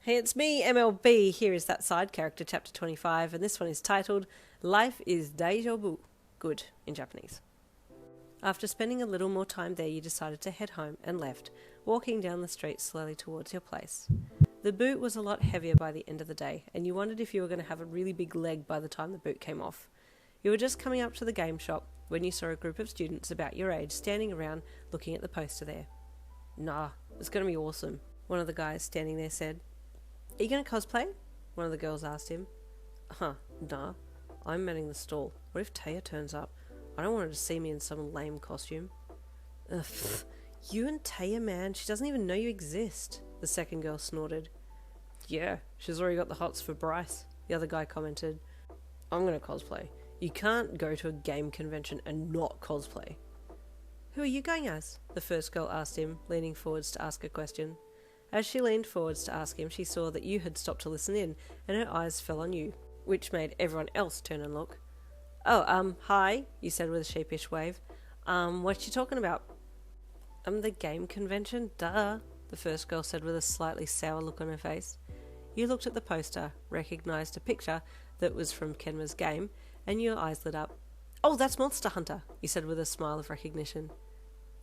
Hey, it's me, MLB. Here is That Side Character, Chapter 25, and this one is titled Life is Deja Vu. Good in Japanese. After spending a little more time there, you decided to head home and left, walking down the street slowly towards your place. The boot was a lot heavier by the end of the day, and you wondered if you were going to have a really big leg by the time the boot came off. You were just coming up to the game shop when you saw a group of students about your age standing around looking at the poster there. Nah, it's going to be awesome, one of the guys standing there said. Are you going to cosplay? One of the girls asked him. Nah, I'm manning the stall. What if Taya turns up? I don't want her to see me in some lame costume. Ugh, you and Taya, man, she doesn't even know you exist, the second girl snorted. Yeah, she's already got the hots for Bryce, the other guy commented. I'm going to cosplay. You can't go to a game convention and not cosplay. Who are you going as? The first girl asked him, leaning forwards to ask a question. As she leaned forwards to ask him, she saw that you had stopped to listen in, and her eyes fell on you, which made everyone else turn and look. Oh, hi, you said with a sheepish wave. What you talking about? The game convention, duh, the first girl said with a slightly sour look on her face. You looked at the poster, recognised a picture that was from Kenma's game, and your eyes lit up. Oh, that's Monster Hunter, you said with a smile of recognition.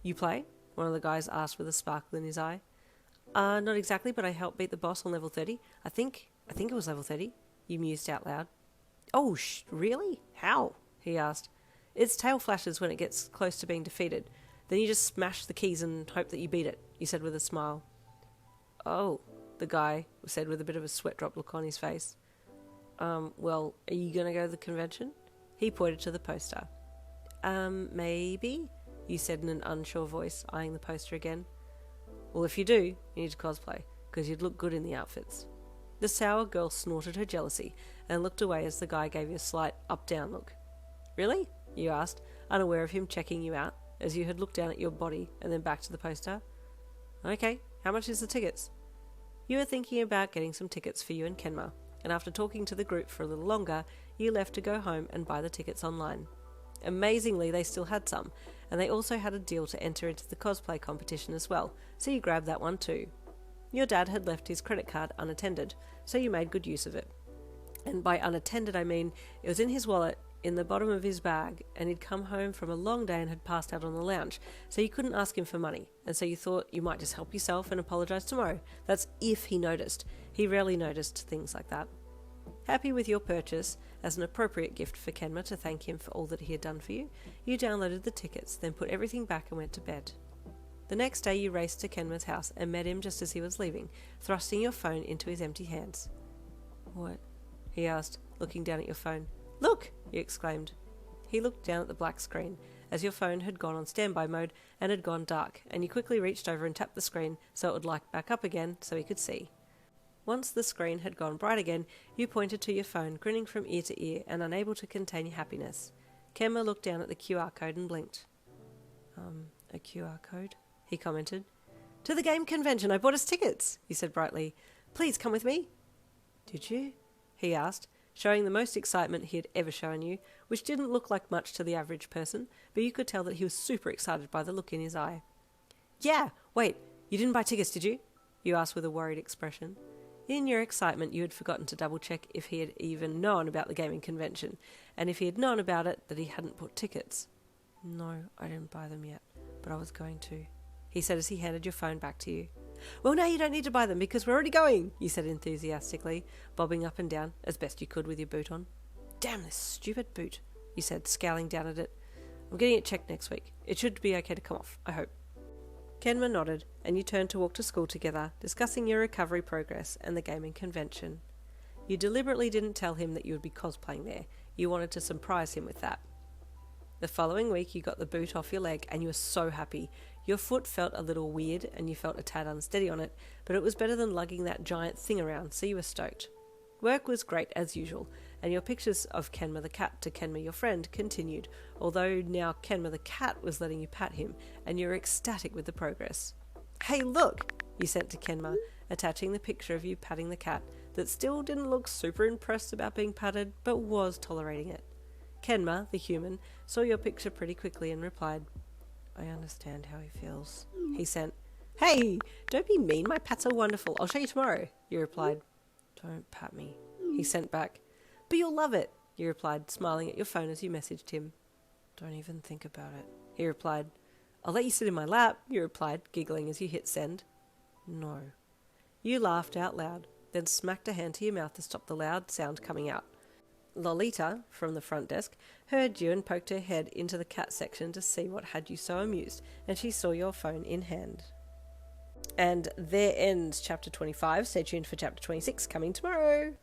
You play? One of the guys asked with a sparkle in his eye. Not exactly, but I helped beat the boss on level 30. I think it was level 30, you mused out loud. Oh, really? How? He asked. Its tail flashes when it gets close to being defeated. Then you just smash the keys and hope that you beat it, you said with a smile. Oh, the guy said with a bit of a sweat drop look on his face. Well, are you going to go to the convention? He pointed to the poster. Maybe, you said in an unsure voice, eyeing the poster again. Well, if you do, you need to cosplay, because you'd look good in the outfits. The sour girl snorted her jealousy and looked away as the guy gave you a slight up-down look. Really? You asked, unaware of him checking you out, as you had looked down at your body and then back to the poster. Okay, how much is the tickets? You were thinking about getting some tickets for you and Kenma, and after talking to the group for a little longer, you left to go home and buy the tickets online. Amazingly, they still had some, and they also had a deal to enter into the cosplay competition as well, so you grabbed that one too. Your dad had left his credit card unattended, so you made good use of it. And by unattended I mean it was in his wallet, in the bottom of his bag, and he'd come home from a long day and had passed out on the lounge, so you couldn't ask him for money, and so you thought you might just help yourself and apologise tomorrow. That's if he noticed. He rarely noticed things like that. Happy with your purchase, as an appropriate gift for Kenma to thank him for all that he had done for you, you downloaded the tickets, then put everything back and went to bed. The next day you raced to Kenma's house and met him just as he was leaving, thrusting your phone into his empty hands. What? He asked, looking down at your phone. Look! You exclaimed. He looked down at the black screen, as your phone had gone on standby mode and had gone dark, and you quickly reached over and tapped the screen so it would light back up again so he could see. Once the screen had gone bright again, you pointed to your phone, grinning from ear to ear and unable to contain your happiness. Kenma looked down at the QR code and blinked. A QR code? He commented. To the game convention, I bought us tickets, he said brightly. Please come with me. Did you? He asked, showing the most excitement he had ever shown you, which didn't look like much to the average person, but you could tell that he was super excited by the look in his eye. Yeah, wait, you didn't buy tickets, did you? You asked with a worried expression. In your excitement, you had forgotten to double-check if he had even known about the gaming convention, and if he had known about it, that he hadn't bought tickets. No, I didn't buy them yet, but I was going to, he said as he handed your phone back to you. Well, now you don't need to buy them because we're already going, you said enthusiastically, bobbing up and down as best you could with your boot on. Damn this stupid boot, you said, scowling down at it. I'm getting it checked next week. It should be okay to come off, I hope. Kenma nodded, and you turned to walk to school together, discussing your recovery progress and the gaming convention. You deliberately didn't tell him that you would be cosplaying there. You wanted to surprise him with that. The following week you got the boot off your leg and you were so happy. Your foot felt a little weird and you felt a tad unsteady on it, but it was better than lugging that giant thing around, so you were stoked. Work was great as usual, and your pictures of Kenma the cat to Kenma your friend continued, although now Kenma the cat was letting you pat him, and you were ecstatic with the progress. Hey, look, you sent to Kenma, attaching the picture of you patting the cat that still didn't look super impressed about being patted, but was tolerating it. Kenma, the human, saw your picture pretty quickly and replied, I understand how he feels, he sent, Hey, don't be mean, my pats are wonderful. I'll show you tomorrow, you replied. Don't pat me, he sent back. But you'll love it, you replied, smiling at your phone as you messaged him. Don't even think about it, he replied. I'll let you sit in my lap, you replied, giggling as you hit send. No. You laughed out loud, then smacked a hand to your mouth to stop the loud sound coming out. Lolita, from the front desk, heard you and poked her head into the cat section to see what had you so amused, and she saw your phone in hand. And there ends chapter 25. Stay tuned for chapter 26 coming tomorrow.